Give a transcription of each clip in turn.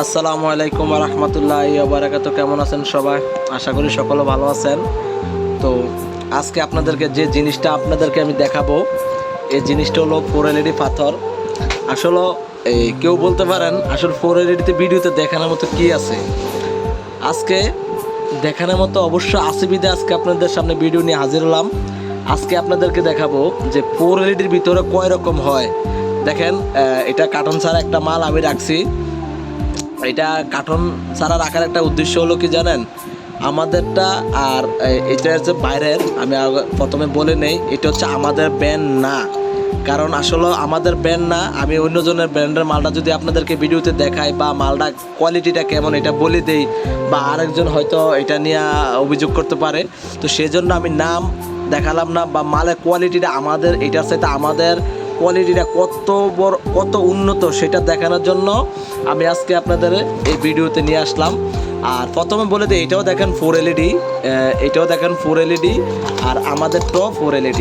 আসসালামু আলাইকুম ওয়া রাহমাতুল্লাহি ওয়া বারাকাতুহু। কেমন আছেন সবাই? আশা করি সকলে ভালো আছেন। তো আজকে আপনাদেরকে যে জিনিসটা আপনাদেরকে আমি দেখাবো, এই জিনিসটা হলো 4 LED পাথর। আসলে কেউ বলতে পারেন আসলে 4 LED ভিডিওতে দেখানোর মতো কি আছে। আজকে দেখানোর মতো অবশ্য আছে বিধে আজকে আপনাদের সামনে ভিডিও নিয়ে হাজির হলাম। আজকে আপনাদেরকে দেখাবো যে 4 LEDর ভিতরে কয় রকম হয়। দেখেন, এটা কার্টন ছাড়া একটা মাল আমি রাখছি। এটা কার্টন ছাড়া রাখার একটা উদ্দেশ্য হলো কি জানেন, আমাদেরটা আর এটা হচ্ছে বাইরের। আমি প্রথমে বলে নেই, এটা হচ্ছে আমাদের ব্র্যান্ড না। কারণ আসলে আমাদের ব্র্যান্ড না, আমি অন্যজনের ব্র্যান্ডের মালটা যদি আপনাদেরকে ভিডিওতে দেখাই বা মালটা কোয়ালিটিটা কেমন এটা বলে দেই, বা আরেকজন হয়তো এটা নিয়ে অভিযোগ করতে পারে। তো সেই জন্য আমি নাম দেখালাম না, বা মালের কোয়ালিটিটা আমাদের এটার সাথে আমাদের কোয়ালিটিটা কত বড় কত উন্নত সেটা দেখানোর জন্য আমি আজকে আপনাদের এই ভিডিওতে নিয়ে আসলাম। আর প্রথমে বলে দিই, এটাও দেখেন 4 LED, এটাও দেখেন 4 LED, আর আমাদেরটাও 4 LED।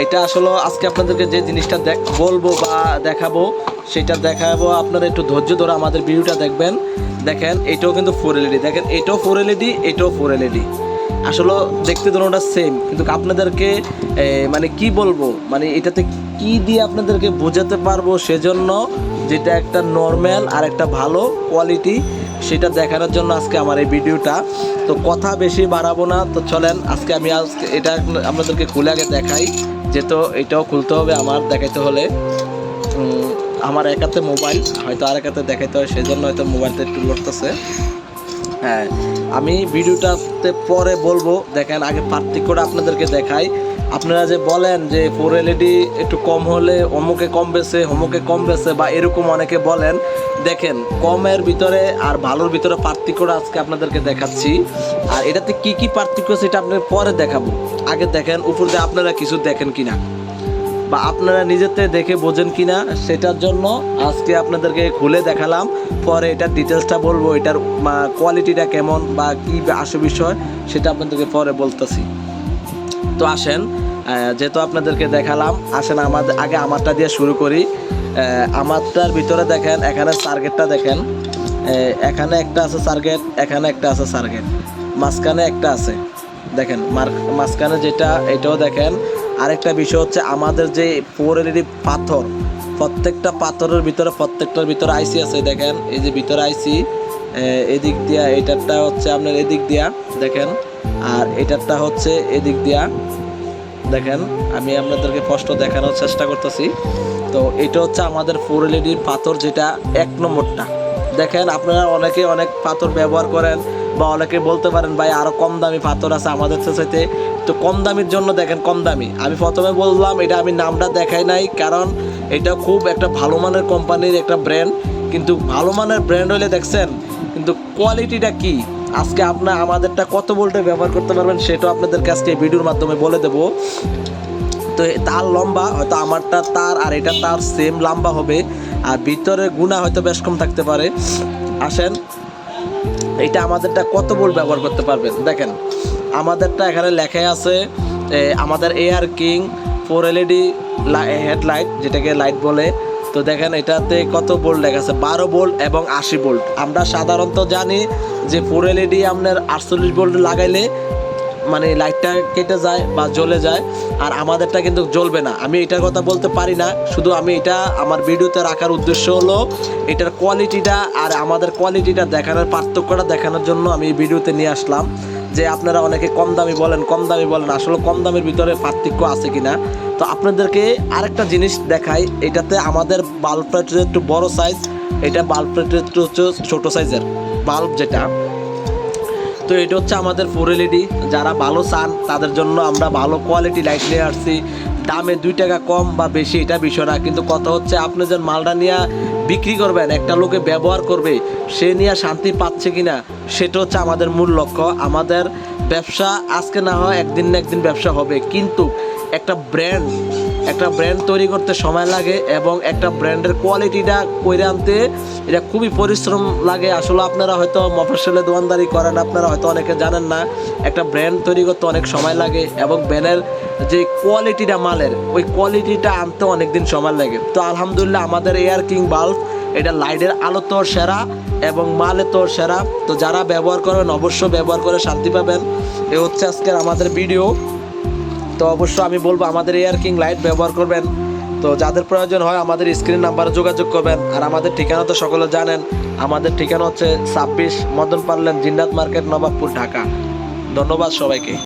এটা আসলে আজকে আপনাদেরকে যে জিনিসটা বলবো বা দেখাবো সেটা দেখাবো, আপনারা একটু ধৈর্য ধরে আমাদের ভিডিওটা দেখবেন। দেখেন, এটাও কিন্তু 4 LED, দেখেন এটাও 4 LED, এটাও 4 LED। আসলে দেখতে দুটোটা সেম, কিন্তু আপনাদেরকে মানে কি বলবো, মানে এটাতে কি দিয়ে আপনাদেরকে বোঝাতে পারবো, সেজন্য যেটা একটা নর্মাল আর একটা ভালো কোয়ালিটি সেটা দেখানোর জন্য আজকে আমার এই ভিডিওটা। তো কথা বেশি বাড়াবো না, তো চলেন আজকে এটা আপনাদেরকে খুলে আগে দেখাই। যেহেতু এটাও খুলতে হবে আমার দেখাইতে হলে, আমার এক হাতে মোবাইল, হয়তো আর এক হাতে দেখাইতে হয়, সেই জন্য হয়তো মোবাইলটা একটু লড়তেছে। হ্যাঁ, আমি ভিডিওটাতে পরে বলবো। দেখেন, আগে পার্থক্যটা আপনাদেরকে দেখাই। আপনারা যে বলেন যে 4 LED একটু কম হলে অমুকে কম বেছে, অমুকে কম বেছে, বা এরকম অনেকে বলেন। দেখেন, কমের ভিতরে আর ভালোর ভিতরে পার্থক্যটা আজকে আপনাদেরকে দেখাচ্ছি। আর এটাতে কি কি পার্থক্য সেটা আপনাদের পরে দেখাবো। আগে দেখেন উপর দিয়ে আপনারা কিছু দেখেন কিনা, বা আপনারা নিজেতে দেখে বোঝেন কিনা, সেটার জন্য আজকে আপনাদেরকে খুলে দেখালাম। পরে এটার ডিটেলসটা বলবো, এটার কোয়ালিটিটা কেমন বা কী আসল বিষয় সেটা আপনাদেরকে পরে বলতেছি। তো আসেন, যেহেতু আপনাদেরকে দেখালাম, আসেন আগে আমারটা দিয়ে শুরু করি। আমারটার ভিতরে দেখেন, এখানে সার্কিটটা দেখেন, এখানে একটা আছে সার্কিট, এখানে একটা আছে সার্কিট, মাঝখানে একটা আছে। দেখেন মাঝখানে যেটা, এটাও দেখেন। আরেকটা বিষয় হচ্ছে আমাদের যে 4 LED পাথর, প্রত্যেকটা পাথরের ভিতরে প্রত্যেকটার ভিতরে আইসি আছে। দেখেন এই যে ভিতরে আইসি, এদিক দিয়া, এটারটা হচ্ছে আপনার এদিক দিয়া দেখেন, আর এটারটা হচ্ছে এদিক দিয়া দেখেন। আমি আপনাদেরকে স্পষ্ট দেখানোর চেষ্টা করতেছি। তো এটা হচ্ছে আমাদের 4 LED পাথর, যেটা 1 নম্বরটা। দেখেন, আপনারা অনেকে অনেক পাথর ব্যবহার করেন, বা অনেকে বলতে পারেন ভাই আরও কম দামি পাথর আছে আমাদের চাইতে। তো কম দামির জন্য দেখেন, কম দামি আমি প্রথমে বললাম, এটা আমি নামটা দেখাই নাই, কারণ এটা খুব একটা ভালো মানের কোম্পানির একটা ব্র্যান্ড। কিন্তু ভালো মানের ব্র্যান্ড হলে দেখছেন, কিন্তু কোয়ালিটিটা কি, আজকে আপনার আমাদেরটা কত ভোল্টে ব্যবহার করতে পারবেন সেটাও আপনাদেরকে আজকে ভিডিওর মাধ্যমে বলে দেবো। তো তার লম্বা হয়তো আমারটা তার আর এটা তার সেম লম্বা হবে, আর ভিতরে গুণা হয়তো বেশ কম থাকতে পারে। আসেন, এটা আমাদেরটা কত ভোল্ট ব্যবহার করতে পারবেন। দেখেন, আমাদেরটা এখানে লেখাই আছে আমাদের এয়ার কিং 4 LED হেডলাইট, যেটাকে লাইট বলে। তো দেখেন এটাতে কত ভোল্ট লেখা আছে, 12 ভোল্ট এবং 80 ভোল্ট। আমরা সাধারণত জানি যে 4 LED আপনার 48 ভোল্ট লাগাইলে মানে লাইটটা কেটে যায় বা জ্বলে যায়, আর আমাদেরটা কিন্তু জ্বলবে না। আমি এটার কথা বলতে পারি না, শুধু আমি এটা আমার ভিডিওতে রাখার উদ্দেশ্য হলো এটার কোয়ালিটিটা আর আমাদের কোয়ালিটিটা দেখানোর, পার্থক্যটা দেখানোর জন্য আমি এই ভিডিওতে নিয়ে আসলাম। যে আপনারা অনেকে কম দামি বলেন, কম দামি বলেন, আসলে কম দামের ভিতরে পার্থক্য আছে কিনা। তো আপনাদেরকে আরেকটা জিনিস দেখাই, এটাতে আমাদের বাল্বটা একটু বড় সাইজ, এটা বাল্বটা একটু হচ্ছে ছোটো সাইজের বাল্ব যেটা। তো এটা হচ্ছে আমাদের 4 LED। যারা ভালো চান তাদের জন্য আমরা ভালো কোয়ালিটি লাইট নিয়ে আসছি। দামে 2 টাকা কম বা বেশি এটা বিষয় না, কিন্তু কথা হচ্ছে আপনি যে মালটা নিয়ে বিক্রি করবেন, একটা লোকে ব্যবহার করবে, সে নিয়ে শান্তি পাচ্ছে কিনা, সেটা হচ্ছে আমাদের মূল লক্ষ্য। আমাদের ব্যবসা আজকে না হয় একদিন না একদিন ব্যবসা হবে, কিন্তু একটা ব্র্যান্ড একটা ব্র্যান্ড তৈরি করতে সময় লাগে এবং একটা ব্র্যান্ডের কোয়ালিটিটা কইরে আনতে এটা খুবই পরিশ্রম লাগে। আসলে আপনারা হয়তো মফস্বলে দোকানদারি করেন, আপনারা হয়তো অনেকে জানেন না, একটা ব্র্যান্ড তৈরি করতে অনেক সময় লাগে এবং ব্র্যান্ডের যে কোয়ালিটিটা মালের ওই কোয়ালিটিটা আনতে অনেক দিন সময় লাগে। তো আলহামদুলিল্লাহ আমাদের এয়ার কিং বাল্ব এটা লাইটের আলো তো সেরা এবং মালে তো সেরা। তো যারা ব্যবহার করবেন অবশ্যই ব্যবহার করে শান্তি পাবেন। এ হচ্ছে আজকের আমাদের ভিডিও। তো অবশ্যই আমি বলবো আমাদের এয়ার কিং লাইট ব্যবহার করবেন। তো যাদের প্রয়োজন হয় আমাদের স্ক্রিন নাম্বারে যোগাযোগ করবেন। আর আমাদের ঠিকানা তো সকলে জানেন, আমাদের ঠিকানা হচ্ছে 26 মদন পার্লেন, জিন্নাত মার্কেট, নবাবপুর, ঢাকা। ধন্যবাদ সবাইকে।